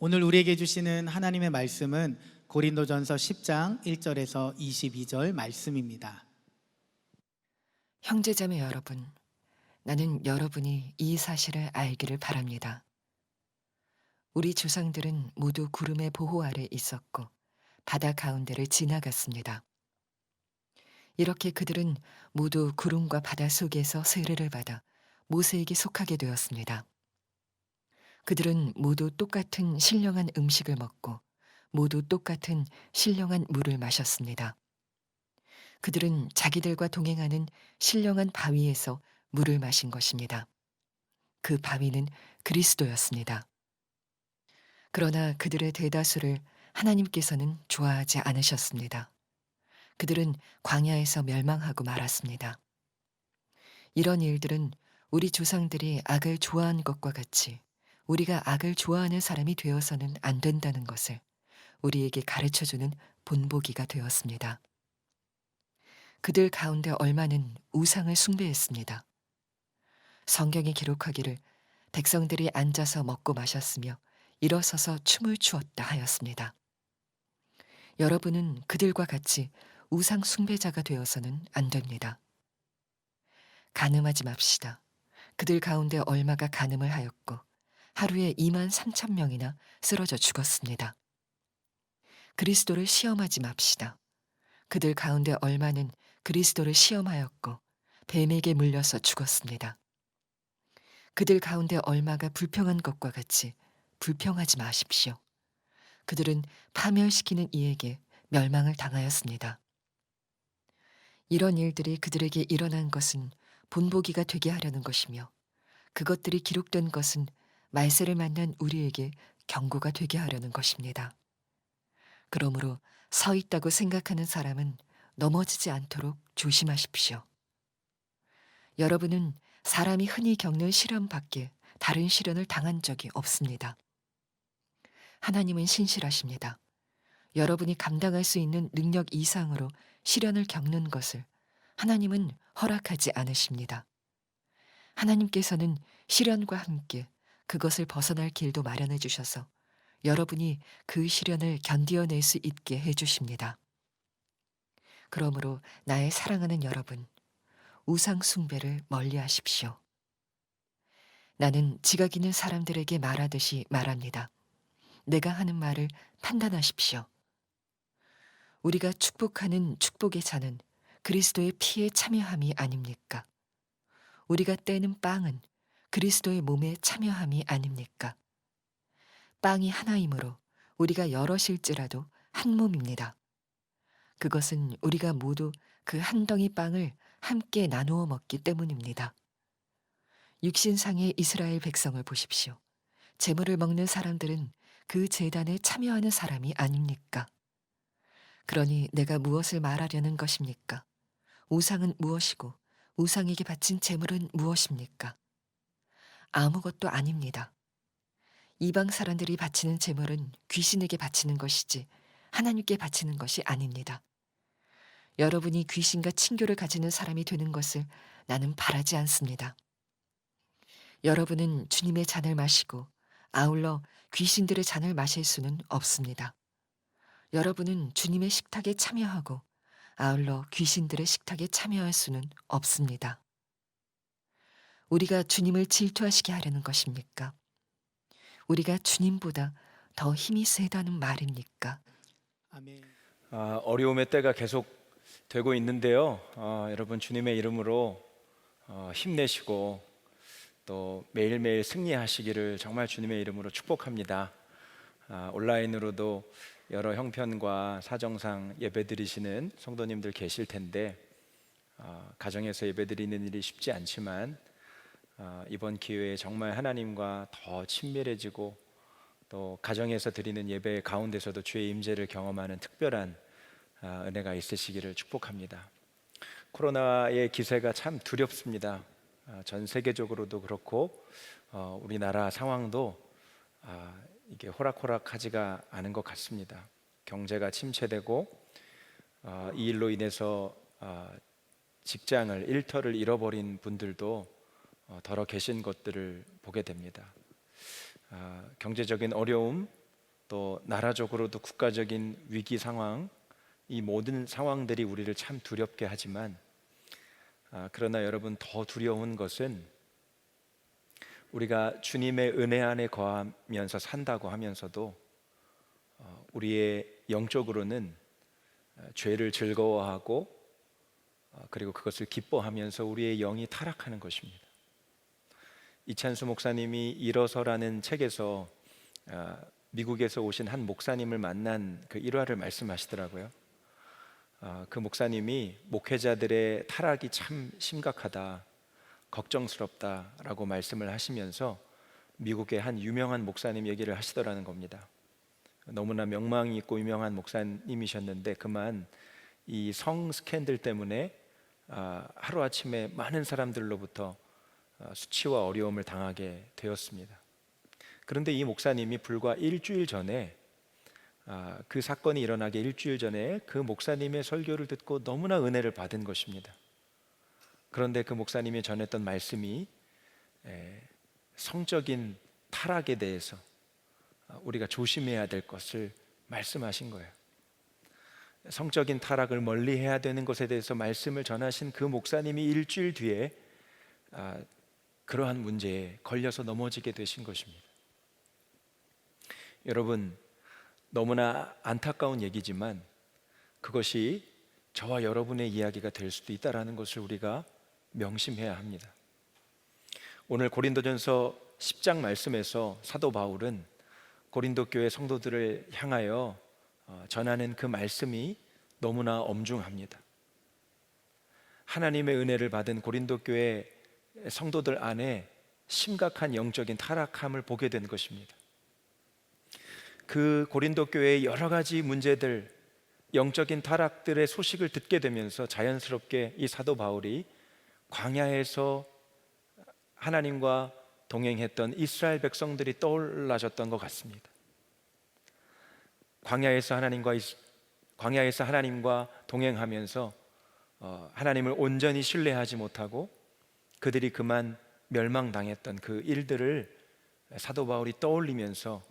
오늘 우리에게 주시는 하나님의 말씀은 고린도전서 10장 1절에서 22절 말씀입니다. 형제자매 여러분, 나는 여러분이 이 사실을 알기를 바랍니다. 우리 조상들은 모두 구름의 보호 아래 있었고 바다 가운데를 지나갔습니다. 이렇게 그들은 모두 구름과 바다 속에서 세례를 받아 모세에게 속하게 되었습니다. 그들은 모두 똑같은 신령한 음식을 먹고 모두 똑같은 신령한 물을 마셨습니다. 그들은 자기들과 동행하는 신령한 바위에서 물을 마신 것입니다. 그 바위는 그리스도였습니다. 그러나 그들의 대다수를 하나님께서는 좋아하지 않으셨습니다. 그들은 광야에서 멸망하고 말았습니다. 이런 일들은 우리 조상들이 악을 좋아한 것과 같이 우리가 악을 좋아하는 사람이 되어서는 안 된다는 것을 우리에게 가르쳐주는 본보기가 되었습니다. 그들 가운데 얼마는 우상을 숭배했습니다. 성경이 기록하기를 백성들이 앉아서 먹고 마셨으며 일어서서 춤을 추었다 하였습니다. 여러분은 그들과 같이 우상 숭배자가 되어서는 안 됩니다. 간음하지 맙시다. 그들 가운데 얼마가 간음을 하였고 하루에 2만 3천 명이나 쓰러져 죽었습니다. 그리스도를 시험하지 맙시다. 그들 가운데 얼마는 그리스도를 시험하였고 뱀에게 물려서 죽었습니다. 그들 가운데 얼마가 불평한 것과 같이 불평하지 마십시오. 그들은 파멸시키는 이에게 멸망을 당하였습니다. 이런 일들이 그들에게 일어난 것은 본보기가 되게 하려는 것이며 그것들이 기록된 것은 말세를 만난 우리에게 경고가 되게 하려는 것입니다. 그러므로 서 있다고 생각하는 사람은 넘어지지 않도록 조심하십시오. 여러분은 사람이 흔히 겪는 시련 밖에 다른 시련을 당한 적이 없습니다. 하나님은 신실하십니다. 여러분이 감당할 수 있는 능력 이상으로 시련을 겪는 것을 하나님은 허락하지 않으십니다. 하나님께서는 시련과 함께 그것을 벗어날 길도 마련해 주셔서 여러분이 그 시련을 견디어낼 수 있게 해 주십니다. 그러므로 나의 사랑하는 여러분, 우상 숭배를 멀리 하십시오. 나는 지각 있는 사람들에게 말하듯이 말합니다. 내가 하는 말을 판단하십시오. 우리가 축복하는 축복의 잔은 그리스도의 피에 참여함이 아닙니까? 우리가 떼는 빵은 그리스도의 몸에 참여함이 아닙니까? 빵이 하나이므로 우리가 여럿일지라도 한 몸입니다. 그것은 우리가 모두 그 한 덩이 빵을 함께 나누어 먹기 때문입니다. 육신상의 이스라엘 백성을 보십시오. 제물을 먹는 사람들은 그 제단에 참여하는 사람이 아닙니까? 그러니 내가 무엇을 말하려는 것입니까? 우상은 무엇이고 우상에게 바친 제물은 무엇입니까? 아무것도 아닙니다. 이방 사람들이 바치는 제물은 귀신에게 바치는 것이지 하나님께 바치는 것이 아닙니다. 여러분이 귀신과 친교를 가지는 사람이 되는 것을 나는 바라지 않습니다. 여러분은 주님의 잔을 마시고 아울러 귀신들의 잔을 마실 수는 없습니다. 여러분은 주님의 식탁에 참여하고 아울러 귀신들의 식탁에 참여할 수는 없습니다. 우리가 주님을 질투하시게 하려는 것입니까? 우리가 주님보다 더 힘이 세다는 말입니까? 아멘. 어려움의 때가 계속 되고 있는데요. 여러분 주님의 이름으로 힘내시고 또 매일매일 승리하시기를 정말 주님의 이름으로 축복합니다. 온라인으로도 여러 형편과 사정상 예배드리시는 성도님들 계실 텐데 가정에서 예배드리는 일이 쉽지 않지만 이번 기회에 정말 하나님과 더 친밀해지고 또 가정에서 드리는 예배 가운데서도 주의 임재를 경험하는 특별한 은혜가 있으시기를 축복합니다. 코로나의 기세가 참 두렵습니다. 전 세계적으로도 그렇고 우리나라 상황도 이게 호락호락하지가 않은 것 같습니다. 경제가 침체되고 이 일로 인해서 직장을 일터를 잃어버린 분들도 더러 계신 것들을 보게 됩니다. 경제적인 어려움, 또 나라적으로도 국가적인 위기 상황, 이 모든 상황들이 우리를 참 두렵게 하지만 그러나 여러분, 더 두려운 것은 우리가 주님의 은혜 안에 거하면서 산다고 하면서도 우리의 영적으로는 죄를 즐거워하고 그리고 그것을 기뻐하면서 우리의 영이 타락하는 것입니다. 이찬수 목사님이 일어서라는 책에서 미국에서 오신 한 목사님을 만난 그 일화를 말씀하시더라고요. 그 목사님이 목회자들의 타락이 참 심각하다, 걱정스럽다라고 말씀을 하시면서 미국의 한 유명한 목사님 얘기를 하시더라는 겁니다. 너무나 명망이 있고 유명한 목사님이셨는데 그만 이 성 스캔들 때문에 하루아침에 많은 사람들로부터 수치와 어려움을 당하게 되었습니다. 그런데 이 목사님이 불과 일주일 전에 그 사건이 일어나기 일주일 전에 그 목사님의 설교를 듣고 너무나 은혜를 받은 것입니다. 그런데 그 목사님이 전했던 말씀이 성적인 타락에 대해서 우리가 조심해야 될 것을 말씀하신 거예요. 성적인 타락을 멀리해야 되는 것에 대해서 말씀을 전하신 그 목사님이 일주일 뒤에 그러한 문제에 걸려서 넘어지게 되신 것입니다. 여러분, 너무나 안타까운 얘기지만 그것이 저와 여러분의 이야기가 될 수도 있다는 것을 우리가 명심해야 합니다. 오늘 고린도전서 10장 말씀에서 사도 바울은 고린도 교회 성도들을 향하여 전하는 그 말씀이 너무나 엄중합니다. 하나님의 은혜를 받은 고린도 교회 성도들 안에 심각한 영적인 타락함을 보게 된 것입니다. 그 고린도 교회의 여러 가지 문제들, 영적인 타락들의 소식을 듣게 되면서 자연스럽게 이 사도 바울이 광야에서 하나님과 동행했던 이스라엘 백성들이 떠올라졌던 것 같습니다. 광야에서 하나님과 동행하면서 하나님을 온전히 신뢰하지 못하고 그들이 그만 멸망당했던 그 일들을 사도 바울이 떠올리면서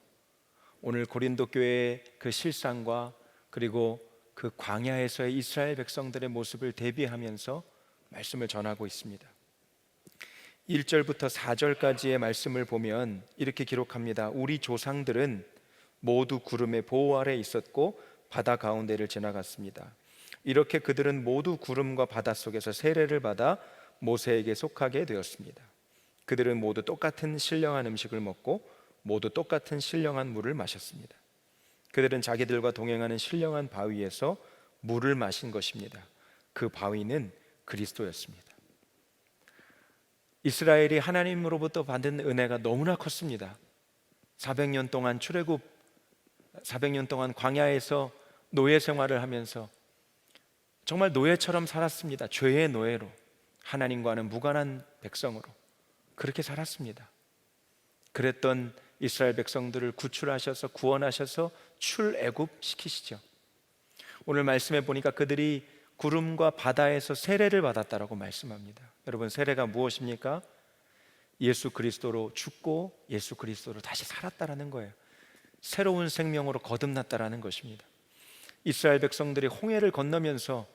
오늘 고린도 교회의 그 실상과 그리고 그 광야에서의 이스라엘 백성들의 모습을 대비하면서 말씀을 전하고 있습니다. 1절부터 4절까지의 말씀을 보면 이렇게 기록합니다. 우리 조상들은 모두 구름의 보호 아래 있었고 바다 가운데를 지나갔습니다. 이렇게 그들은 모두 구름과 바다 속에서 세례를 받아 모세에게 속하게 되었습니다. 그들은 모두 똑같은 신령한 음식을 먹고 모두 똑같은 신령한 물을 마셨습니다. 그들은 자기들과 동행하는 신령한 바위에서 물을 마신 것입니다. 그 바위는 그리스도였습니다. 이스라엘이 하나님으로부터 받은 은혜가 너무나 컸습니다. 400년 동안 출애굽, 400년 동안 광야에서 노예 생활을 하면서 정말 노예처럼 살았습니다. 죄의 노예로, 하나님과는 무관한 백성으로 그렇게 살았습니다. 그랬던 이스라엘 백성들을 구출하셔서 구원하셔서 출애굽 시키시죠. 오늘 말씀에 보니까 그들이 구름과 바다에서 세례를 받았다라고 말씀합니다. 여러분, 세례가 무엇입니까? 예수 그리스도로 죽고 예수 그리스도로 다시 살았다라는 거예요. 새로운 생명으로 거듭났다라는 것입니다. 이스라엘 백성들이 홍해를 건너면서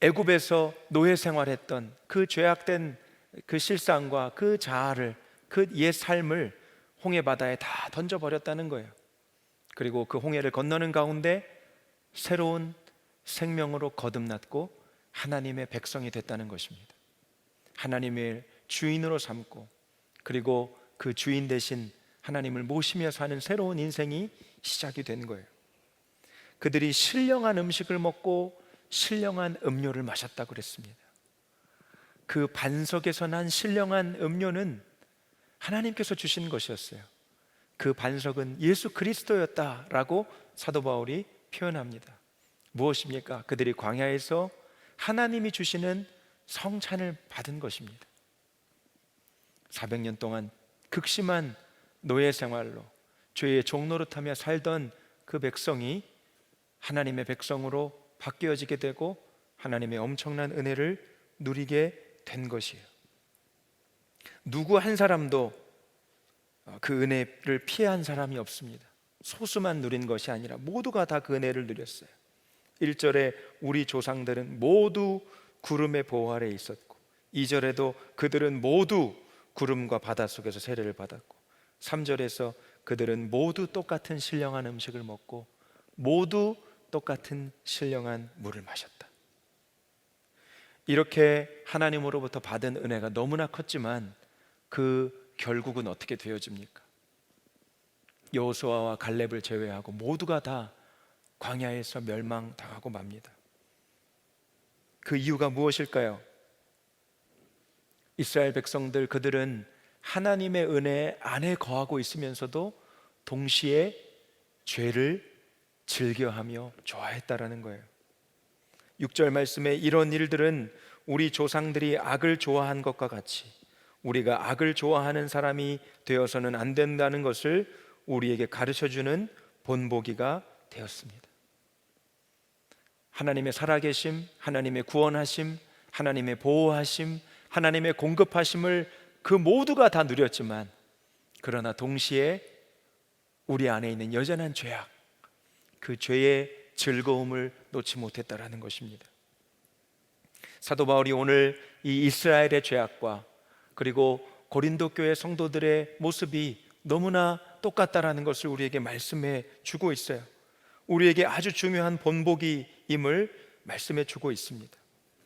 애굽에서 노예 생활했던 그 죄악된 그 실상과 그 자아를, 그 옛 삶을 홍해 바다에 다 던져버렸다는 거예요. 그리고 그 홍해를 건너는 가운데 새로운 생명으로 거듭났고 하나님의 백성이 됐다는 것입니다. 하나님의 주인으로 삼고 그리고 그 주인 대신 하나님을 모시며 사는 새로운 인생이 시작이 된 거예요. 그들이 신령한 음식을 먹고 신령한 음료를 마셨다고 그랬습니다. 그 반석에서 난 신령한 음료는 하나님께서 주신 것이었어요. 그 반석은 예수 그리스도였다라고 사도 바울이 표현합니다. 무엇입니까? 그들이 광야에서 하나님이 주시는 성찬을 받은 것입니다. 400년 동안 극심한 노예 생활로 죄의 종노릇하며 살던 그 백성이 하나님의 백성으로 바뀌어지게 되고 하나님의 엄청난 은혜를 누리게 된 것이에요. 누구 한 사람도 그 은혜를 피한 사람이 없습니다. 소수만 누린 것이 아니라 모두가 다 그 은혜를 누렸어요. 1절에 우리 조상들은 모두 구름의 보호 아래에 있었고, 2절에도 그들은 모두 구름과 바다 속에서 세례를 받았고, 3절에서 그들은 모두 똑같은 신령한 음식을 먹고 모두 똑같은 신령한 물을 마셨다. 이렇게 하나님으로부터 받은 은혜가 너무나 컸지만 그 결국은 어떻게 되어집니까? 여호수아와 갈렙을 제외하고 모두가 다 광야에서 멸망당하고 맙니다. 그 이유가 무엇일까요? 이스라엘 백성들, 그들은 하나님의 은혜 안에 거하고 있으면서도 동시에 죄를 즐겨하며 좋아했다라는 거예요. 6절 말씀에 이런 일들은 우리 조상들이 악을 좋아한 것과 같이 우리가 악을 좋아하는 사람이 되어서는 안 된다는 것을 우리에게 가르쳐주는 본보기가 되었습니다. 하나님의 살아계심, 하나님의 구원하심, 하나님의 보호하심, 하나님의 공급하심을 그 모두가 다 누렸지만, 그러나 동시에 우리 안에 있는 여전한 죄악, 그 죄의 즐거움을 놓지 못했다라는 것입니다. 사도 바울이 오늘 이 이스라엘의 죄악과 그리고 고린도 교회 성도들의 모습이 너무나 똑같다라는 것을 우리에게 말씀해 주고 있어요. 우리에게 아주 중요한 본보기임을 말씀해 주고 있습니다.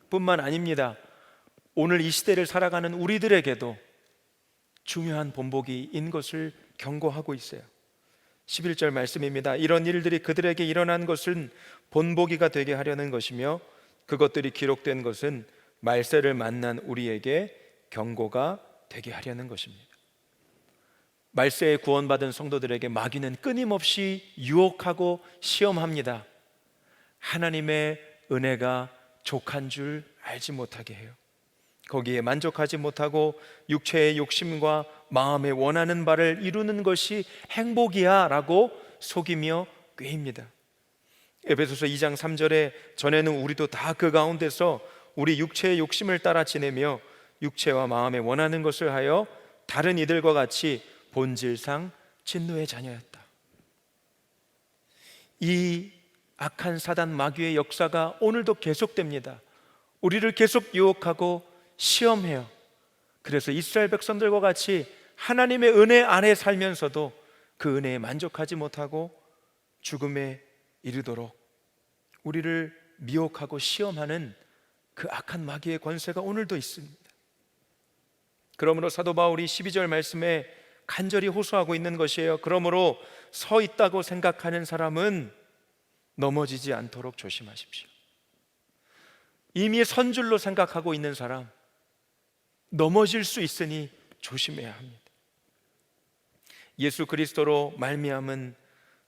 뿐만 아닙니다. 오늘 이 시대를 살아가는 우리들에게도 중요한 본보기인 것을 경고하고 있어요. 11절 말씀입니다. 이런 일들이 그들에게 일어난 것은 본보기가 되게 하려는 것이며 그것들이 기록된 것은 말세를 만난 우리에게 경고가 되게 하려는 것입니다. 말세에 구원받은 성도들에게 마귀는 끊임없이 유혹하고 시험합니다. 하나님의 은혜가 족한 줄 알지 못하게 해요. 거기에 만족하지 못하고 육체의 욕심과 마음에 원하는 바를 이루는 것이 행복이야 라고 속이며 꾀입니다. 에베소서 2장 3절에 전에는 우리도 다 그 가운데서 우리 육체의 욕심을 따라 지내며 육체와 마음에 원하는 것을 하여 다른 이들과 같이 본질상 진노의 자녀였다. 이 악한 사단 마귀의 역사가 오늘도 계속됩니다. 우리를 계속 유혹하고 시험해요. 그래서 이스라엘 백성들과 같이 하나님의 은혜 안에 살면서도 그 은혜에 만족하지 못하고 죽음에 이르도록 우리를 미혹하고 시험하는 그 악한 마귀의 권세가 오늘도 있습니다. 그러므로 사도 바울이 12절 말씀에 간절히 호소하고 있는 것이에요. 그러므로 서 있다고 생각하는 사람은 넘어지지 않도록 조심하십시오. 이미 선 줄로 생각하고 있는 사람, 넘어질 수 있으니 조심해야 합니다. 예수 그리스도로 말미암은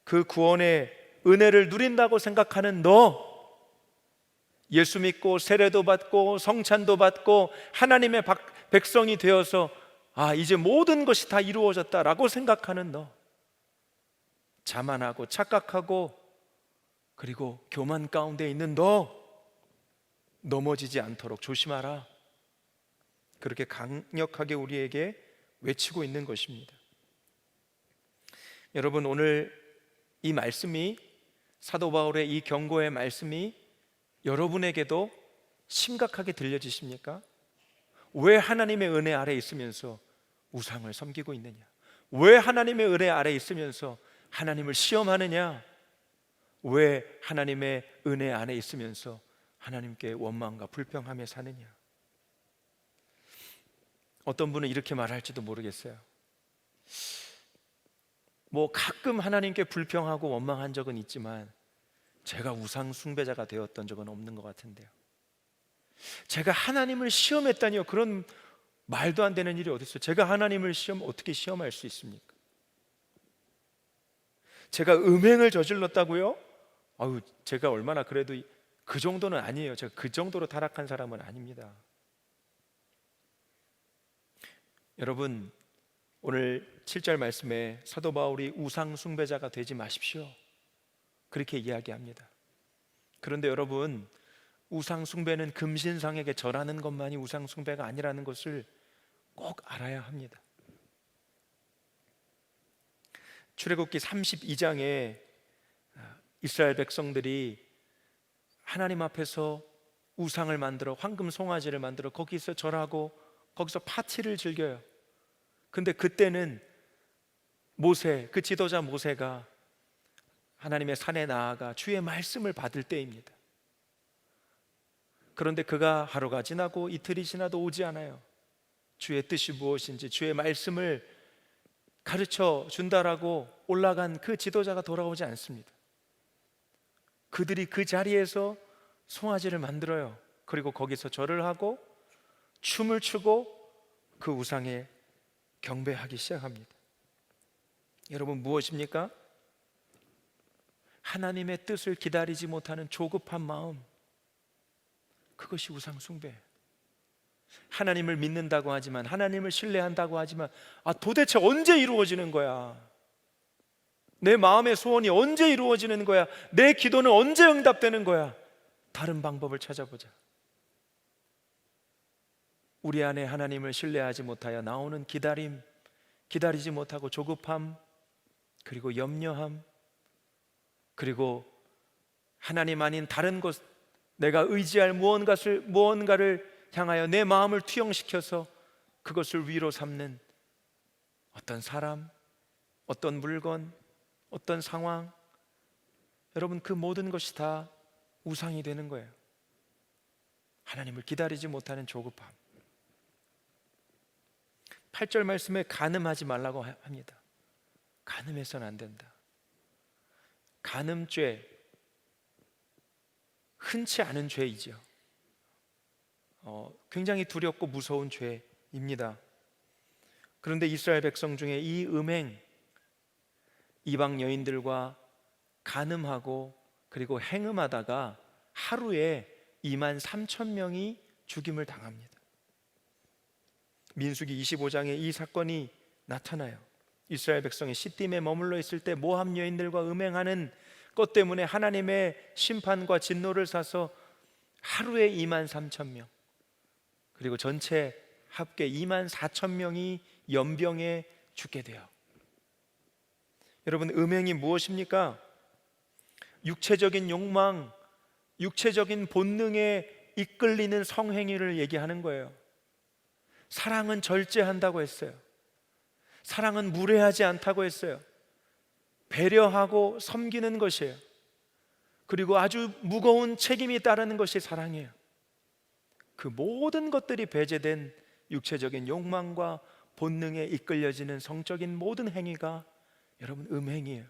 그 구원의 은혜를 누린다고 생각하는 너, 예수 믿고 세례도 받고 성찬도 받고 하나님의 백성이 되어서 이제 모든 것이 다 이루어졌다라고 생각하는 너, 자만하고 착각하고 그리고 교만 가운데 있는 너, 넘어지지 않도록 조심하라. 그렇게 강력하게 우리에게 외치고 있는 것입니다. 여러분, 오늘 이 말씀이, 사도 바울의 이 경고의 말씀이 여러분에게도 심각하게 들려지십니까? 왜 하나님의 은혜 아래 있으면서 우상을 섬기고 있느냐? 왜 하나님의 은혜 아래 있으면서 하나님을 시험하느냐? 왜 하나님의 은혜 안에 있으면서 하나님께 원망과 불평하며 사느냐? 어떤 분은 이렇게 말할지도 모르겠어요. 가끔 하나님께 불평하고 원망한 적은 있지만 제가 우상 숭배자가 되었던 적은 없는 것 같은데요. 제가 하나님을 시험했다니요, 그런 말도 안 되는 일이 어디 있어요? 제가 하나님을 어떻게 시험할 수 있습니까? 제가 음행을 저질렀다고요? 제가 얼마나 그래도 그 정도는 아니에요. 제가 그 정도로 타락한 사람은 아닙니다. 여러분, 오늘 7절 말씀에 사도 바울이 우상 숭배자가 되지 마십시오, 그렇게 이야기합니다. 그런데 여러분, 우상 숭배는 금신상에게 절하는 것만이 우상 숭배가 아니라는 것을 꼭 알아야 합니다. 출애굽기 32장에 이스라엘 백성들이 하나님 앞에서 우상을 만들어 황금 송아지를 만들어 거기서 절하고 거기서 파티를 즐겨요. 근데 그때는 모세, 그 지도자 모세가 하나님의 산에 나아가 주의 말씀을 받을 때입니다. 그런데 그가 하루가 지나고 이틀이 지나도 오지 않아요. 주의 뜻이 무엇인지 주의 말씀을 가르쳐 준다라고 올라간 그 지도자가 돌아오지 않습니다. 그들이 그 자리에서 송아지를 만들어요. 그리고 거기서 절을 하고 춤을 추고 그 우상에 경배하기 시작합니다. 여러분, 무엇입니까? 하나님의 뜻을 기다리지 못하는 조급한 마음, 그것이 우상 숭배예요. 하나님을 믿는다고 하지만, 하나님을 신뢰한다고 하지만, 도대체 언제 이루어지는 거야? 내 마음의 소원이 언제 이루어지는 거야? 내 기도는 언제 응답되는 거야? 다른 방법을 찾아보자. 우리 안에 하나님을 신뢰하지 못하여 나오는 기다림, 기다리지 못하고 조급함, 그리고 염려함, 그리고 하나님 아닌 다른 것, 내가 의지할 무언가를 향하여 내 마음을 투영시켜서 그것을 위로 삼는 어떤 사람, 어떤 물건, 어떤 상황, 여러분, 그 모든 것이 다 우상이 되는 거예요. 하나님을 기다리지 못하는 조급함. 8절 말씀에 간음하지 말라고 합니다. 간음해서는 안 된다. 간음죄, 흔치 않은 죄이죠. 굉장히 두렵고 무서운 죄입니다. 그런데 이스라엘 백성 중에 이 음행, 이방 여인들과 간음하고 그리고 행음하다가 하루에 23,000명이 죽임을 당합니다. 민수기 25장에 이 사건이 나타나요. 이스라엘 백성이 시딤에 머물러 있을 때 모압 여인들과 음행하는 것 때문에 하나님의 심판과 진노를 사서 하루에 23,000명, 그리고 전체 합계 24,000명이 연병에 죽게 돼요. 여러분, 음행이 무엇입니까? 육체적인 욕망, 육체적인 본능에 이끌리는 성행위를 얘기하는 거예요. 사랑은 절제한다고 했어요. 사랑은 무례하지 않다고 했어요. 배려하고 섬기는 것이에요. 그리고 아주 무거운 책임이 따르는 것이 사랑이에요. 그 모든 것들이 배제된 육체적인 욕망과 본능에 이끌려지는 성적인 모든 행위가 여러분 음행이에요.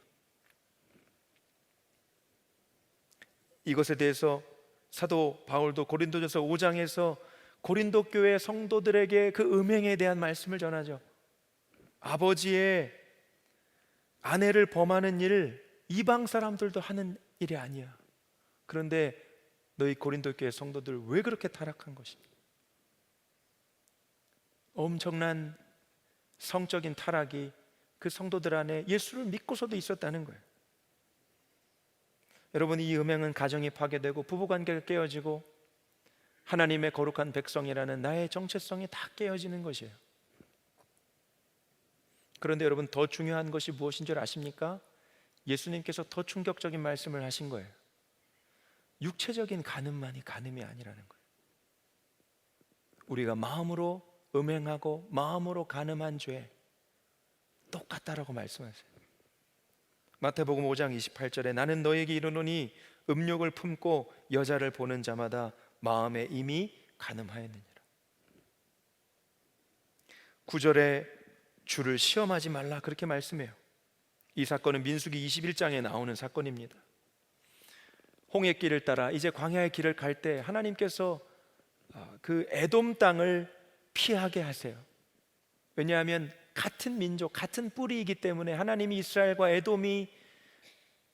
이것에 대해서 사도 바울도 고린도전서 5장에서 고린도 교회 성도들에게 그 음행에 대한 말씀을 전하죠. 아버지의 아내를 범하는 일, 이방 사람들도 하는 일이 아니야. 그런데 너희 고린도 교회 성도들 왜 그렇게 타락한 것이냐? 엄청난 성적인 타락이 그 성도들 안에 예수를 믿고서도 있었다는 거예요. 여러분, 이 음행은 가정이 파괴되고 부부관계가 깨어지고 하나님의 거룩한 백성이라는 나의 정체성이 다 깨어지는 것이에요. 그런데 여러분, 더 중요한 것이 무엇인 줄 아십니까? 예수님께서 더 충격적인 말씀을 하신 거예요. 육체적인 간음만이 간음이 아니라는 거예요. 우리가 마음으로 음행하고 마음으로 간음한 죄 똑같다라고 말씀하세요. 마태복음 5장 28절에 나는 너에게 이르노니 음욕을 품고 여자를 보는 자마다 마음에 이미 간음하였느니라. 9절에 주를 시험하지 말라 그렇게 말씀해요. 이 사건은 민수기 21장에 나오는 사건입니다. 홍해 길을 따라 이제 광야의 길을 갈 때 하나님께서 그 에돔 땅을 피하게 하세요. 왜냐하면 같은 민족, 같은 뿌리이기 때문에 하나님이 이스라엘과 에돔이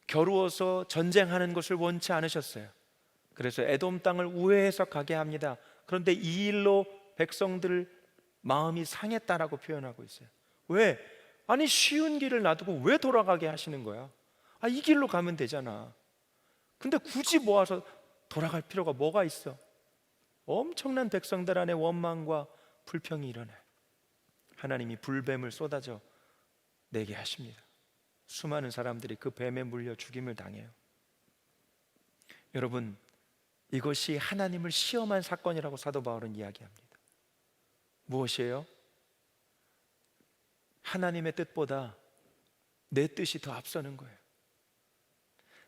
겨루어서 전쟁하는 것을 원치 않으셨어요. 그래서 에돔 땅을 우회해서 가게 합니다. 그런데 이 일로 백성들 마음이 상했다라고 표현하고 있어요. 왜? 아니, 쉬운 길을 놔두고 왜 돌아가게 하시는 거야? 이 길로 가면 되잖아. 근데 굳이 모아서 돌아갈 필요가 뭐가 있어? 엄청난 백성들 안에 원망과 불평이 일어나요. 하나님이 불뱀을 쏟아져 내게 하십니다. 수많은 사람들이 그 뱀에 물려 죽임을 당해요. 여러분, 이것이 하나님을 시험한 사건이라고 사도 바울은 이야기합니다. 무엇이에요? 하나님의 뜻보다 내 뜻이 더 앞서는 거예요.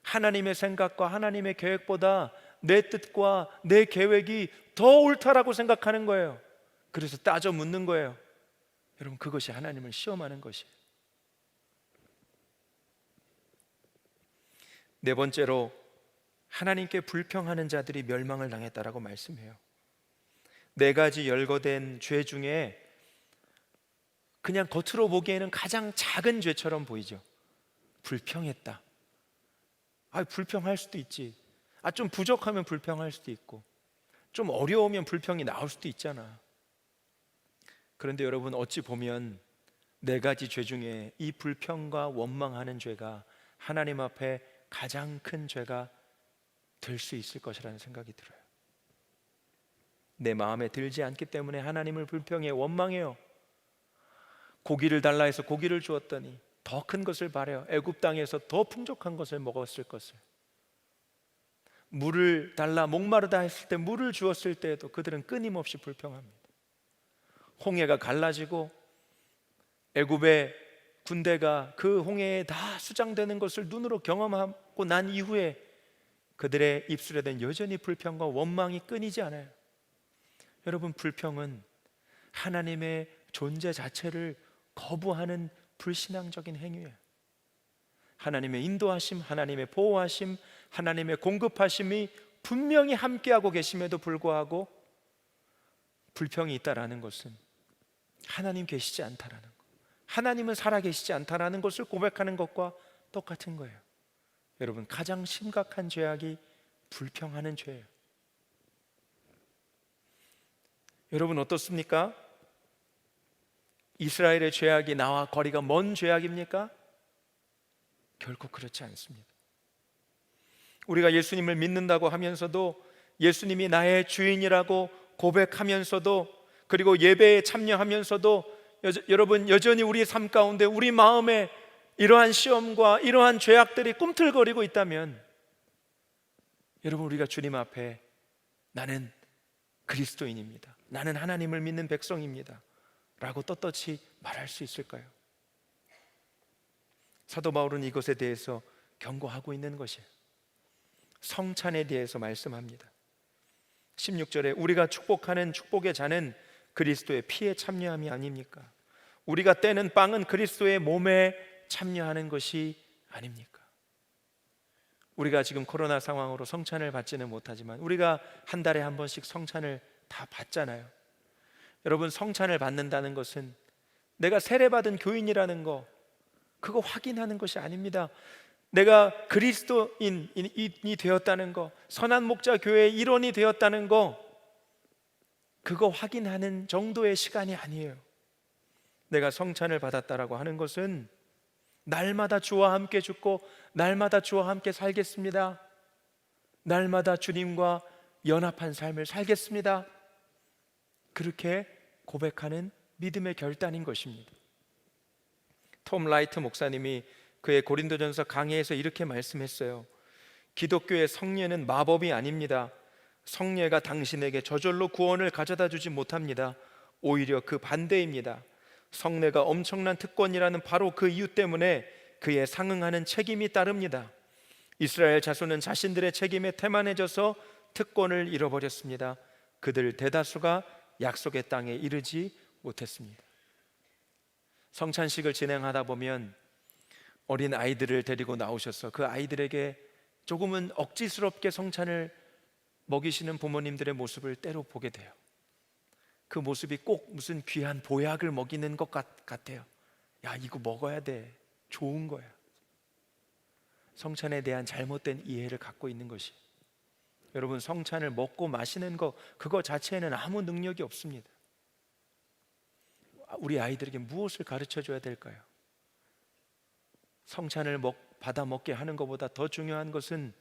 하나님의 생각과 하나님의 계획보다 내 뜻과 내 계획이 더 옳다라고 생각하는 거예요. 그래서 따져 묻는 거예요. 여러분, 그것이 하나님을 시험하는 것이에요. 네 번째로, 하나님께 불평하는 자들이 멸망을 당했다라고 말씀해요. 네 가지 열거된 죄 중에 그냥 겉으로 보기에는 가장 작은 죄처럼 보이죠. 불평했다. 불평할 수도 있지. 좀 부족하면 불평할 수도 있고, 좀 어려우면 불평이 나올 수도 있잖아. 그런데 여러분, 어찌 보면 네 가지 죄 중에 이 불평과 원망하는 죄가 하나님 앞에 가장 큰 죄가 될 수 있을 것이라는 생각이 들어요. 내 마음에 들지 않기 때문에 하나님을 불평해 원망해요. 고기를 달라 해서 고기를 주었더니 더 큰 것을 바래요. 애굽 땅에서 더 풍족한 것을 먹었을 것을. 물을 달라 목마르다 했을 때 물을 주었을 때에도 그들은 끊임없이 불평합니다. 홍해가 갈라지고 애굽의 군대가 그 홍해에 다 수장되는 것을 눈으로 경험하고 난 이후에 그들의 입술에는 여전히 불평과 원망이 끊이지 않아요. 여러분, 불평은 하나님의 존재 자체를 거부하는 불신앙적인 행위예요. 하나님의 인도하심, 하나님의 보호하심, 하나님의 공급하심이 분명히 함께하고 계심에도 불구하고 불평이 있다라는 것은 하나님 계시지 않다라는 것, 하나님은 살아계시지 않다라는 것을 고백하는 것과 똑같은 거예요. 여러분, 가장 심각한 죄악이 불평하는 죄예요. 여러분, 어떻습니까? 이스라엘의 죄악이 나와 거리가 먼 죄악입니까? 결코 그렇지 않습니다. 우리가 예수님을 믿는다고 하면서도, 예수님이 나의 주인이라고 고백하면서도, 그리고 예배에 참여하면서도 여러분, 여전히 우리 삶 가운데 우리 마음에 이러한 시험과 이러한 죄악들이 꿈틀거리고 있다면, 여러분, 우리가 주님 앞에 나는 그리스도인입니다, 나는 하나님을 믿는 백성입니다 라고 떳떳이 말할 수 있을까요? 사도 바울은 이것에 대해서 경고하고 있는 것이에요. 성찬에 대해서 말씀합니다. 16절에 우리가 축복하는 축복의 잔은 그리스도의 피에 참여함이 아닙니까? 우리가 떼는 빵은 그리스도의 몸에 참여하는 것이 아닙니까? 우리가 지금 코로나 상황으로 성찬을 받지는 못하지만 우리가 한 달에 한 번씩 성찬을 다 받잖아요. 여러분, 성찬을 받는다는 것은 내가 세례받은 교인이라는 거, 그거 확인하는 것이 아닙니다. 내가 그리스도인이 되었다는 거, 선한 목자 교회의 일원이 되었다는 거, 그거 확인하는 정도의 시간이 아니에요. 내가 성찬을 받았다라고 하는 것은 날마다 주와 함께 죽고 날마다 주와 함께 살겠습니다, 날마다 주님과 연합한 삶을 살겠습니다, 그렇게 고백하는 믿음의 결단인 것입니다. 톰 라이트 목사님이 그의 고린도전서 강해에서 이렇게 말씀했어요. 기독교의 성례는 마법이 아닙니다. 성례가 당신에게 저절로 구원을 가져다 주지 못합니다. 오히려 그 반대입니다. 성례가 엄청난 특권이라는 바로 그 이유 때문에 그에 상응하는 책임이 따릅니다. 이스라엘 자손은 자신들의 책임에 태만해져서 특권을 잃어버렸습니다. 그들 대다수가 약속의 땅에 이르지 못했습니다. 성찬식을 진행하다 보면 어린 아이들을 데리고 나오셔서 그 아이들에게 조금은 억지스럽게 성찬을 먹이시는 부모님들의 모습을 때로 보게 돼요. 그 모습이 꼭 무슨 귀한 보약을 먹이는 것 같아요. 야, 이거 먹어야 돼, 좋은 거야. 성찬에 대한 잘못된 이해를 갖고 있는 것이, 여러분, 성찬을 먹고 마시는 거, 그거 자체에는 아무 능력이 없습니다. 우리 아이들에게 무엇을 가르쳐 줘야 될까요? 성찬을 받아 먹게 하는 것보다 더 중요한 것은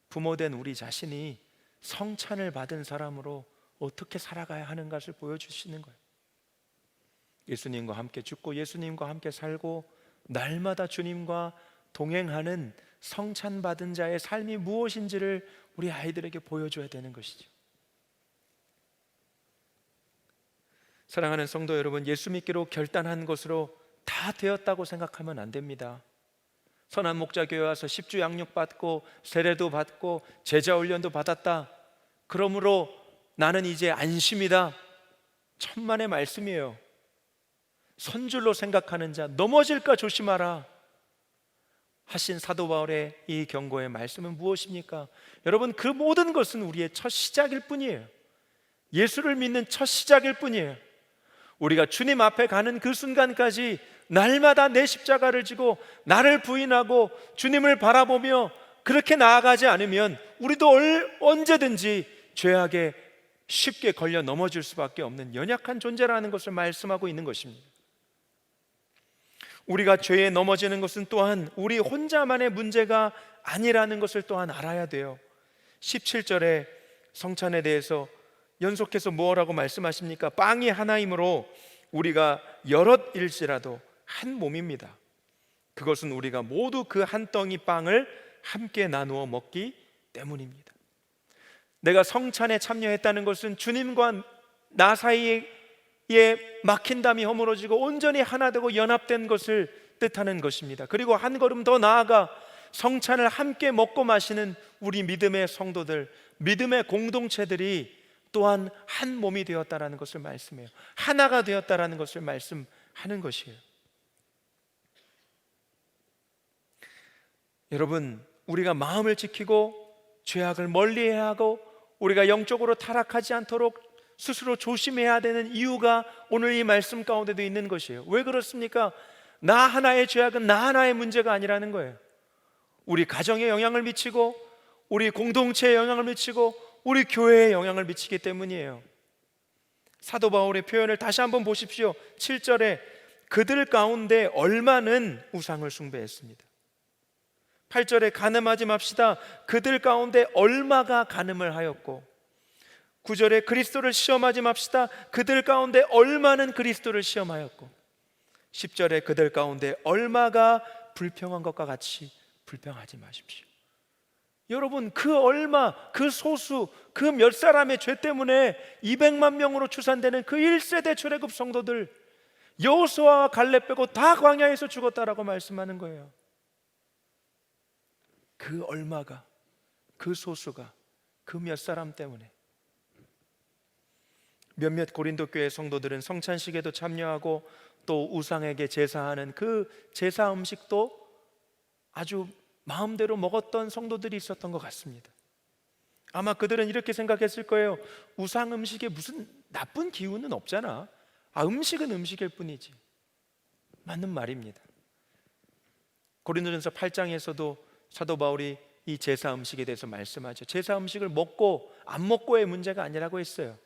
부모된 우리 자신이 성찬을 받은 사람으로 어떻게 살아가야 하는 것을 보여주시는 거예요. 예수님과 함께 죽고 예수님과 함께 살고 날마다 주님과 동행하는 성찬받은 자의 삶이 무엇인지를 우리 아이들에게 보여줘야 되는 것이죠. 사랑하는 성도 여러분, 예수 믿기로 결단한 것으로 다 되었다고 생각하면 안 됩니다. 선한 목자교회 와서 10주 양육 받고 세례도 받고 제자 훈련도 받았다, 그러므로 나는 이제 안심이다, 천만의 말씀이에요. 선줄로 생각하는 자 넘어질까 조심하라 하신 사도 바울의 이 경고의 말씀은 무엇입니까? 여러분, 그 모든 것은 우리의 첫 시작일 뿐이에요. 예수를 믿는 첫 시작일 뿐이에요. 우리가 주님 앞에 가는 그 순간까지 날마다 내 십자가를 지고 나를 부인하고 주님을 바라보며 그렇게 나아가지 않으면 우리도 언제든지 죄악에 쉽게 걸려 넘어질 수밖에 없는 연약한 존재라는 것을 말씀하고 있는 것입니다. 우리가 죄에 넘어지는 것은 또한 우리 혼자만의 문제가 아니라는 것을 또한 알아야 돼요. 17절에 성찬에 대해서 연속해서 뭐라고 말씀하십니까? 빵이 하나이므로 우리가 여럿일지라도 한 몸입니다. 그것은 우리가 모두 그 한 덩이 빵을 함께 나누어 먹기 때문입니다. 내가 성찬에 참여했다는 것은 주님과 나 사이에 막힌 담이 허물어지고 온전히 하나 되고 연합된 것을 뜻하는 것입니다. 그리고 한 걸음 더 나아가 성찬을 함께 먹고 마시는 우리 믿음의 성도들, 믿음의 공동체들이 또한 한 몸이 되었다라는 것을 말씀해요. 하나가 되었다라는 것을 말씀하는 것이에요. 여러분, 우리가 마음을 지키고 죄악을 멀리해야 하고 우리가 영적으로 타락하지 않도록 스스로 조심해야 되는 이유가 오늘 이 말씀 가운데도 있는 것이에요. 왜 그렇습니까? 나 하나의 죄악은 나 하나의 문제가 아니라는 거예요. 우리 가정에 영향을 미치고 우리 공동체에 영향을 미치고 우리 교회에 영향을 미치기 때문이에요. 사도 바울의 표현을 다시 한번 보십시오. 7절에 그들 가운데 얼마는 우상을 숭배했습니다. 8절에 간음하지 맙시다. 그들 가운데 얼마가 간음을 하였고, 9절에 그리스도를 시험하지 맙시다. 그들 가운데 얼마는 그리스도를 시험하였고, 10절에 그들 가운데 얼마가 불평한 것과 같이 불평하지 마십시오. 여러분, 그 얼마, 그 소수, 그 몇 사람의 죄 때문에 200만 명으로 추산되는 그 1세대 출애굽 성도들, 여호수아와 갈렙 빼고 다 광야에서 죽었다라고 말씀하는 거예요. 그 얼마가, 그 소수가, 그 몇 사람 때문에. 몇몇 고린도 교회 성도들은 성찬식에도 참여하고 또 우상에게 제사하는 그 제사 음식도 아주 마음대로 먹었던 성도들이 있었던 것 같습니다. 아마 그들은 이렇게 생각했을 거예요. 우상 음식에 무슨 나쁜 기운은 없잖아. 음식은 음식일 뿐이지. 맞는 말입니다. 고린도전서 8장에서도 사도 바울이 이 제사 음식에 대해서 말씀하죠. 제사 음식을 먹고 안 먹고의 문제가 아니라고 했어요.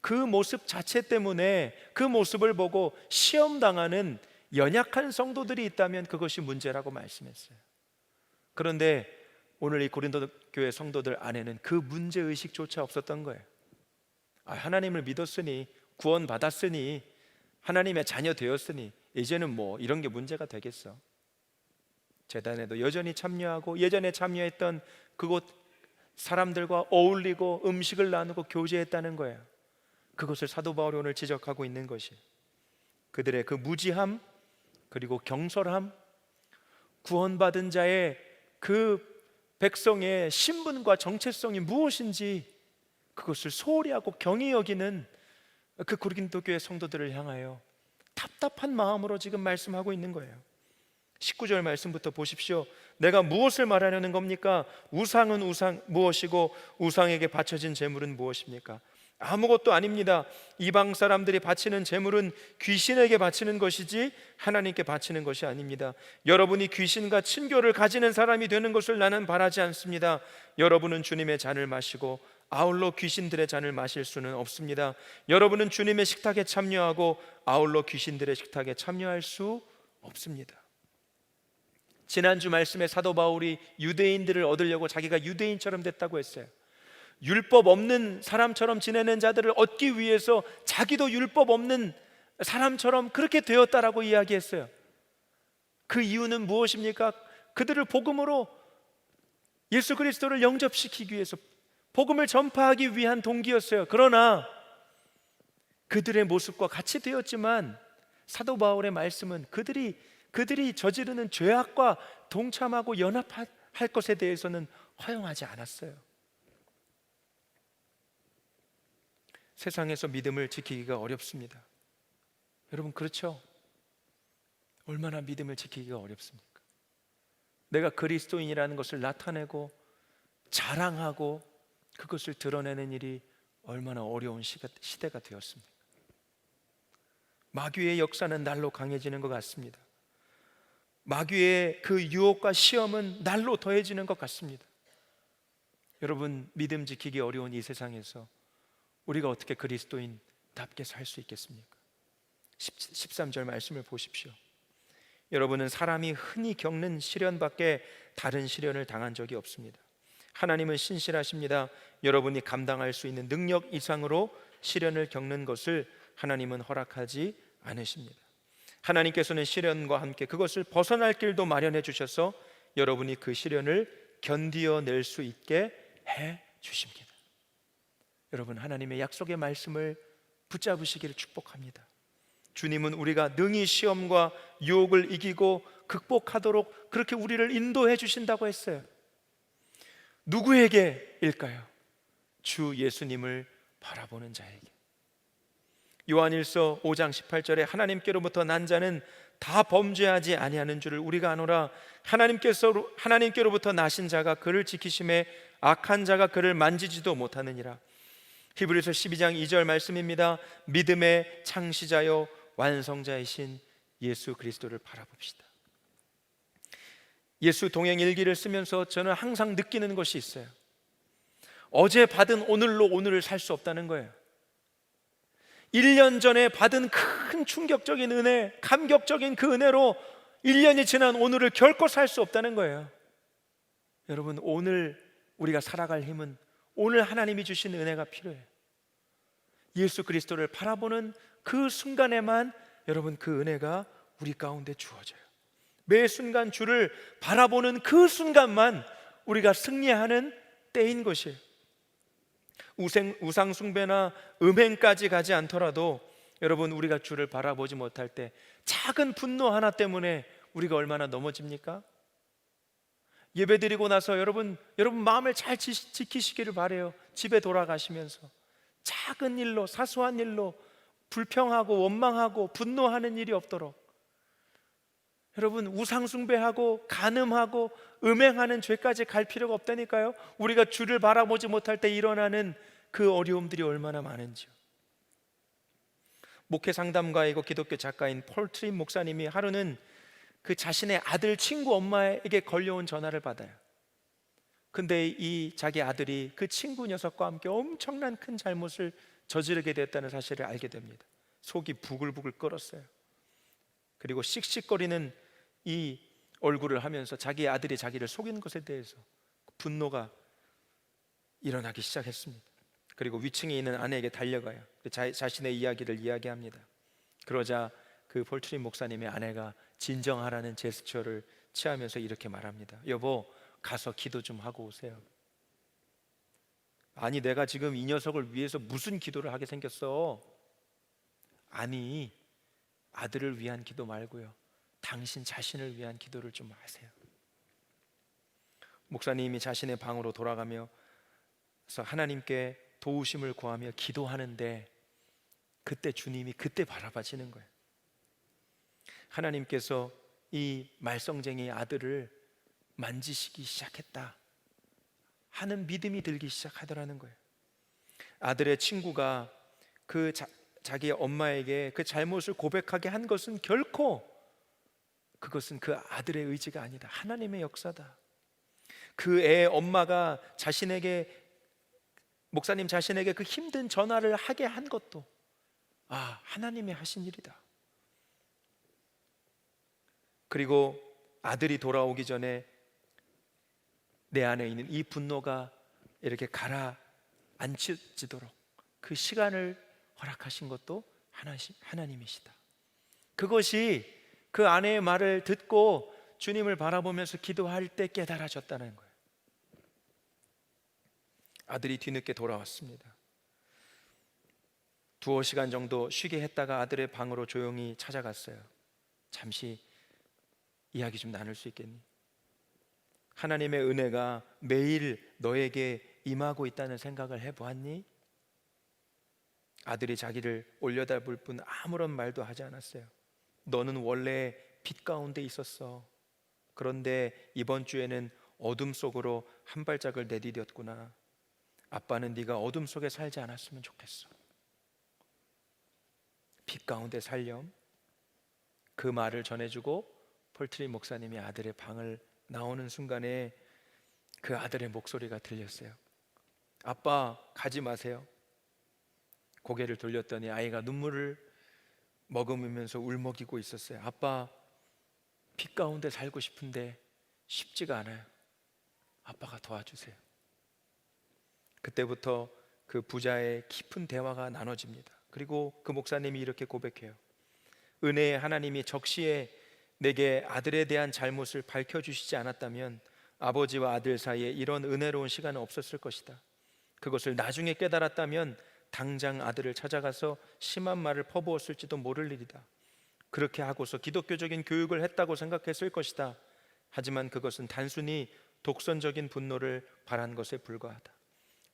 그 모습 자체 때문에 그 모습을 보고 시험당하는 연약한 성도들이 있다면 그것이 문제라고 말씀했어요. 그런데 오늘 이 고린도 교회 성도들 안에는 그 문제의식조차 없었던 거예요. 하나님을 믿었으니, 구원받았으니, 하나님의 자녀 되었으니 이제는 뭐 이런 게 문제가 되겠어. 제단에도 여전히 참여하고 예전에 참여했던 그곳 사람들과 어울리고 음식을 나누고 교제했다는 거예요. 그것을 사도 바울이 오늘 지적하고 있는 것이에요. 그들의 그 무지함, 그리고 경솔함, 구원받은 자의 그 백성의 신분과 정체성이 무엇인지 그것을 소홀히 하고 경히 여기는 그 고린도 교회 성도들을 향하여 답답한 마음으로 지금 말씀하고 있는 거예요. 19절 말씀부터 보십시오. 내가 무엇을 말하려는 겁니까? 우상은 무엇이고 우상에게 바쳐진 제물은 무엇입니까? 아무것도 아닙니다. 이방 사람들이 바치는 제물은 귀신에게 바치는 것이지 하나님께 바치는 것이 아닙니다. 여러분이 귀신과 친교를 가지는 사람이 되는 것을 나는 바라지 않습니다. 여러분은 주님의 잔을 마시고 아울러 귀신들의 잔을 마실 수는 없습니다. 여러분은 주님의 식탁에 참여하고 아울러 귀신들의 식탁에 참여할 수 없습니다. 지난주 말씀에 사도 바울이 유대인들을 얻으려고 자기가 유대인처럼 됐다고 했어요. 율법 없는 사람처럼 지내는 자들을 얻기 위해서 자기도 율법 없는 사람처럼 그렇게 되었다라고 이야기했어요. 그 이유는 무엇입니까? 그들을 복음으로 예수 그리스도를 영접시키기 위해서 복음을 전파하기 위한 동기였어요. 그러나 그들의 모습과 같이 되었지만 사도 바울의 말씀은 그들이 저지르는 죄악과 동참하고 연합할 것에 대해서는 허용하지 않았어요. 세상에서 믿음을 지키기가 어렵습니다. 여러분, 그렇죠? 얼마나 믿음을 지키기가 어렵습니까? 내가 그리스도인이라는 것을 나타내고 자랑하고 그것을 드러내는 일이 얼마나 어려운 시대가 되었습니까? 마귀의 역사는 날로 강해지는 것 같습니다. 마귀의 그 유혹과 시험은 날로 더해지는 것 같습니다. 여러분, 믿음 지키기 어려운 이 세상에서 우리가 어떻게 그리스도인답게 살 수 있겠습니까? 13절 말씀을 보십시오. 여러분은 사람이 흔히 겪는 시련밖에 다른 시련을 당한 적이 없습니다. 하나님은 신실하십니다. 여러분이 감당할 수 있는 능력 이상으로 시련을 겪는 것을 하나님은 허락하지 않으십니다. 하나님께서는 시련과 함께 그것을 벗어날 길도 마련해 주셔서 여러분이 그 시련을 견디어낼 수 있게 해 주십니다. 여러분, 하나님의 약속의 말씀을 붙잡으시기를 축복합니다. 주님은 우리가 능히 시험과 유혹을 이기고 극복하도록 그렇게 우리를 인도해 주신다고 했어요. 누구에게일까요? 주 예수님을 바라보는 자에게. 요한일서 5장 18절에 하나님께로부터 난 자는 다 범죄하지 아니하는 줄을 우리가 아노라. 하나님께로부터 나신 자가 그를 지키심에 악한 자가 그를 만지지도 못하느니라. 히브리서 12장 2절 말씀입니다. 믿음의 창시자요 완성자이신 예수 그리스도를 바라봅시다. 예수 동행 일기를 쓰면서 저는 항상 느끼는 것이 있어요. 어제 받은 오늘로 오늘을 살 수 없다는 거예요. 1년 전에 받은 큰 충격적인 은혜, 감격적인 그 은혜로 1년이 지난 오늘을 결코 살 수 없다는 거예요. 여러분, 오늘 우리가 살아갈 힘은 오늘 하나님이 주신 은혜가 필요해요. 예수 그리스도를 바라보는 그 순간에만 여러분 그 은혜가 우리 가운데 주어져요. 매 순간 주를 바라보는 그 순간만 우리가 승리하는 때인 것이에요. 우상 숭배나 음행까지 가지 않더라도 여러분, 우리가 주를 바라보지 못할 때 작은 분노 하나 때문에 우리가 얼마나 넘어집니까? 예배드리고 나서 여러분 마음을 잘 지키시기를 바라요. 집에 돌아가시면서 작은 일로, 사소한 일로 불평하고 원망하고 분노하는 일이 없도록. 여러분, 우상 숭배하고 간음하고 음행하는 죄까지 갈 필요가 없다니까요. 우리가 주를 바라보지 못할 때 일어나는 그 어려움들이 얼마나 많은지요. 목회 상담가이고 기독교 작가인 폴 트림 목사님이 하루는 그 자신의 아들 친구 엄마에게 걸려온 전화를 받아요. 근데 이 자기 아들이 그 친구 녀석과 함께 엄청난 큰 잘못을 저지르게 됐다는 사실을 알게 됩니다. 속이 부글부글 끓었어요. 그리고 씩씩거리는 이 얼굴을 하면서 자기 아들이 자기를 속인 것에 대해서 분노가 일어나기 시작했습니다. 그리고 위층에 있는 아내에게 달려가요. 자신의 이야기를 이야기합니다. 그러자 그 폴트림 목사님의 아내가 진정하라는 제스처를 취하면서 이렇게 말합니다. 여보, 가서 기도 좀 하고 오세요. 아니, 내가 지금 이 녀석을 위해서 무슨 기도를 하게 생겼어? 아니, 아들을 위한 기도 말고요, 당신 자신을 위한 기도를 좀 하세요. 목사님이 자신의 방으로 돌아가며 하나님께 도우심을 구하며 기도하는데 그때 주님이 바라봐지는 거예요. 하나님께서 이 말썽쟁이 아들을 만지시기 시작했다 하는 믿음이 들기 시작하더라는 거예요. 아들의 친구가 자기 엄마에게 그 잘못을 고백하게 한 것은 결코 그것은 그 아들의 의지가 아니다. 하나님의 역사다. 그 애 엄마가 목사님 자신에게 그 힘든 전화를 하게 한 것도 하나님이 하신 일이다. 그리고 아들이 돌아오기 전에 내 안에 있는 이 분노가 이렇게 가라앉히도록 그 시간을 허락하신 것도 하나님이시다. 그것이 그 아내의 말을 듣고 주님을 바라보면서 기도할 때 깨달아졌다는 거예요. 아들이 뒤늦게 돌아왔습니다. 두어 시간 정도 쉬게 했다가 아들의 방으로 조용히 찾아갔어요. 잠시 이야기 좀 나눌 수 있겠니? 하나님의 은혜가 매일 너에게 임하고 있다는 생각을 해보았니? 아들이 자기를 올려다볼 뿐 아무런 말도 하지 않았어요. 너는 원래 빛 가운데 있었어. 그런데 이번 주에는 어둠 속으로 한 발짝을 내디뎠구나. 아빠는 네가 어둠 속에 살지 않았으면 좋겠어. 빛 가운데 살렴. 그 말을 전해주고 폴트리 목사님이 아들의 방을 나오는 순간에 그 아들의 목소리가 들렸어요. 아빠, 가지 마세요. 고개를 돌렸더니 아이가 눈물을 머금으면서 울먹이고 있었어요. 아빠, 빛 가운데 살고 싶은데 쉽지가 않아요. 아빠가 도와주세요. 그때부터 그 부자의 깊은 대화가 나눠집니다. 그리고 그 목사님이 이렇게 고백해요. 은혜의 하나님이 적시에 내게 아들에 대한 잘못을 밝혀주시지 않았다면 아버지와 아들 사이에 이런 은혜로운 시간은 없었을 것이다. 그것을 나중에 깨달았다면 당장 아들을 찾아가서 심한 말을 퍼부었을지도 모를 일이다. 그렇게 하고서 기독교적인 교육을 했다고 생각했을 것이다. 하지만 그것은 단순히 독선적인 분노를 바란 것에 불과하다.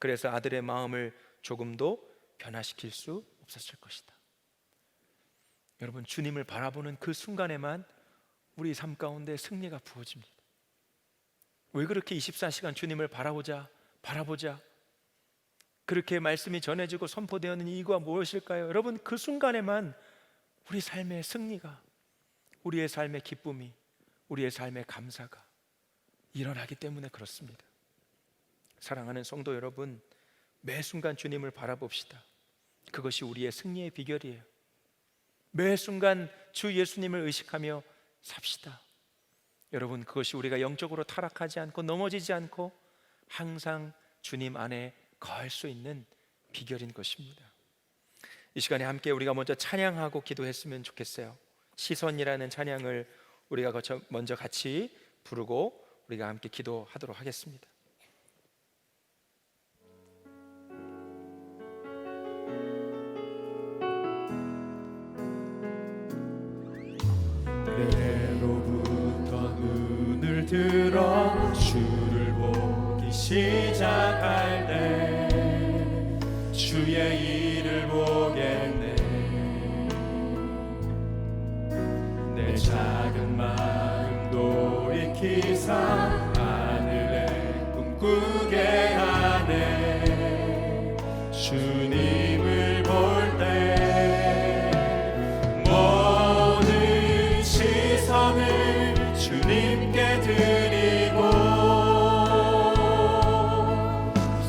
그래서 아들의 마음을 조금도 변화시킬 수 없었을 것이다. 여러분, 주님을 바라보는 그 순간에만 우리 삶 가운데 승리가 부어집니다. 왜 그렇게 24시간 주님을 바라보자 그렇게 말씀이 전해지고 선포되었는 이유가 무엇일까요? 여러분, 그 순간에만 우리 삶의 승리가, 우리의 삶의 기쁨이, 우리의 삶의 감사가 일어나기 때문에 그렇습니다. 사랑하는 성도 여러분, 매 순간 주님을 바라봅시다. 그것이 우리의 승리의 비결이에요. 매 순간 주 예수님을 의식하며 삽시다. 여러분, 그것이 우리가 영적으로 타락하지 않고 넘어지지 않고 항상 주님 안에 거할 수 있는 비결인 것입니다. 이 시간에 함께 우리가 먼저 찬양하고 기도했으면 좋겠어요. 시선이라는 찬양을 우리가 먼저 같이 부르고 우리가 함께 기도하도록 하겠습니다. 때로부터 눈을 들어 주를 보기 시작할 때 주의 일을 보겠네. 내 작은 마음 돌이키사 하늘에 꿈꾸게 하네. 주님을 볼 때 모든 시선을 주님께 드리고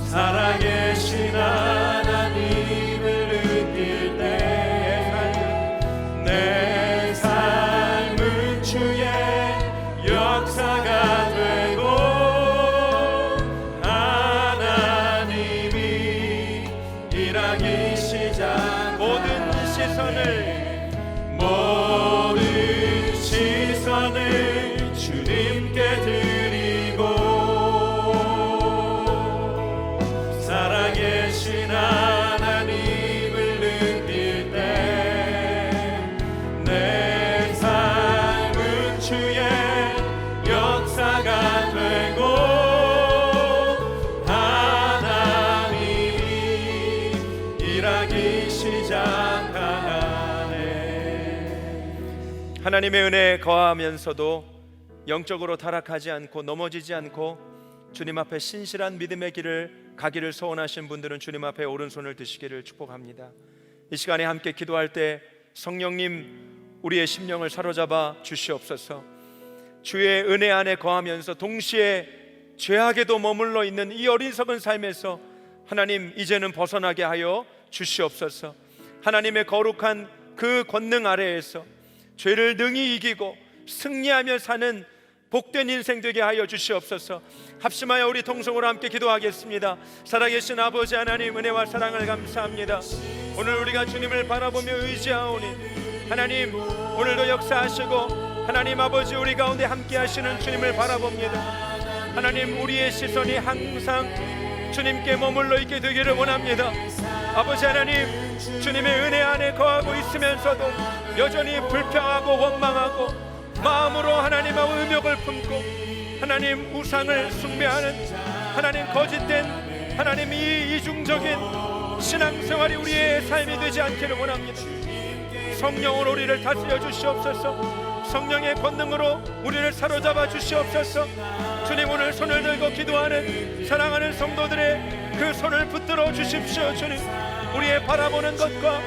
살아계신 하나님을 느낄 때 내 삶은 주의 역사가 되고 하나님이 일하기 시작. 모든 시선을 주님께 드리고 살아계신 하나님을 느낄 때 내 삶은 주의 역사가 되고 하나님이 일하기 시작하네. 하나님의 은혜에 거하면서도 영적으로 타락하지 않고 넘어지지 않고 주님 앞에 신실한 믿음의 길을 가기를 소원하신 분들은 주님 앞에 오른손을 드시기를 축복합니다. 이 시간에 함께 기도할 때 성령님, 우리의 심령을 사로잡아 주시옵소서. 주의 은혜 안에 거하면서 동시에 죄악에도 머물러 있는 이 어리석은 삶에서 하나님, 이제는 벗어나게 하여 주시옵소서. 하나님의 거룩한 그 권능 아래에서 죄를 능히 이기고 승리하며 사는 복된 인생 되게 하여 주시옵소서. 합심하여 우리 통성으로 함께 기도하겠습니다. 살아계신 아버지 하나님, 은혜와 사랑을 감사합니다. 오늘 우리가 주님을 바라보며 의지하오니 하나님 오늘도 역사하시고 하나님 아버지 우리 가운데 함께 하시는 주님을 바라봅니다. 하나님 우리의 시선이 항상 주님께 머물러 있게 되기를 원합니다. 아버지 하나님 주님의 은혜 안에 거하고 있으면서도 여전히 불평하고 원망하고 마음으로 하나님하고 의욕을 품고 하나님 우상을 숭배하는 하나님 거짓된 하나님 이 이중적인 신앙생활이 우리의 삶이 되지 않기를 원합니다. 성령으로 우리를 다스려 주시옵소서. 성령의 권능으로 우리를 사로잡아 주시옵소서. 주님 오늘 손을 들고 기도하는 사랑하는 성도들의 그 손을 붙들어 주십시오. 주님 우리의 바라보는 것과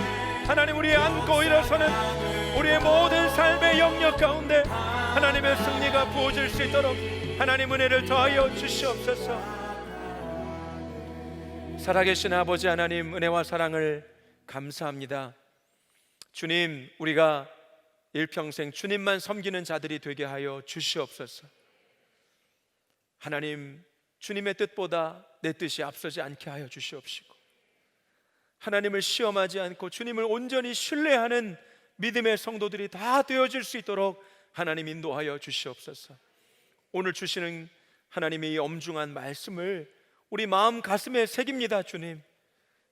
하나님 우리의 안고 일어서는 우리의 모든 삶의 영역 가운데 하나님의 승리가 부어질 수 있도록 하나님 은혜를 더하여 주시옵소서. 살아계신 아버지 하나님 은혜와 사랑을 감사합니다. 주님 우리가 일평생 주님만 섬기는 자들이 되게 하여 주시옵소서. 하나님 주님의 뜻보다 내 뜻이 앞서지 않게 하여 주시옵시고 하나님을 시험하지 않고 주님을 온전히 신뢰하는 믿음의 성도들이 다 되어질 수 있도록 하나님 인도하여 주시옵소서. 오늘 주시는 하나님의 이 엄중한 말씀을 우리 마음 가슴에 새깁니다.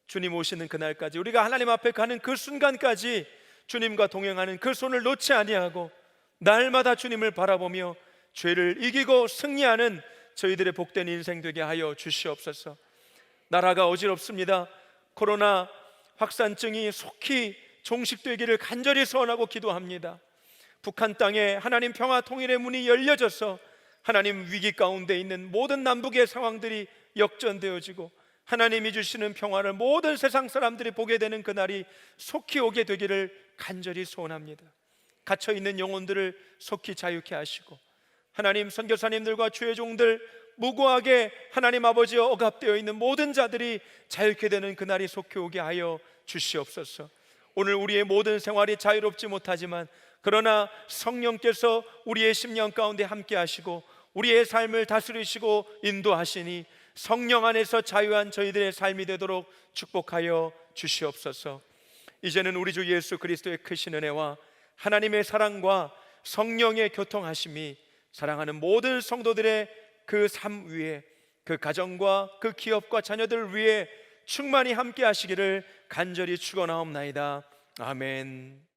주님 오시는 그날까지 우리가 하나님 앞에 가는 그 순간까지 주님과 동행하는 그 손을 놓지 아니하고 날마다 주님을 바라보며 죄를 이기고 승리하는 저희들의 복된 인생 되게 하여 주시옵소서. 나라가 어지럽습니다. 코로나 확산증이 속히 종식되기를 간절히 소원하고 기도합니다. 북한 땅에 하나님 평화 통일의 문이 열려져서 하나님 위기 가운데 있는 모든 남북의 상황들이 역전되어지고 하나님이 주시는 평화를 모든 세상 사람들이 보게 되는 그날이 속히 오게 되기를 간절히 소원합니다. 갇혀있는 영혼들을 속히 자유케 하시고 하나님 선교사님들과 주의 종들 무고하게 하나님 아버지와 억압되어 있는 모든 자들이 자유케 되는 그날이 속히 오게 하여 주시옵소서. 오늘 우리의 모든 생활이 자유롭지 못하지만 그러나 성령께서 우리의 심령 가운데 함께 하시고 우리의 삶을 다스리시고 인도하시니 성령 안에서 자유한 저희들의 삶이 되도록 축복하여 주시옵소서. 이제는 우리 주 예수 그리스도의 크신 은혜와 하나님의 사랑과 성령의 교통하심이 사랑하는 모든 성도들의 그 삶 위에 그 가정과 그 기업과 자녀들 위에 충만히 함께 하시기를 간절히 축원하옵나이다. 아멘.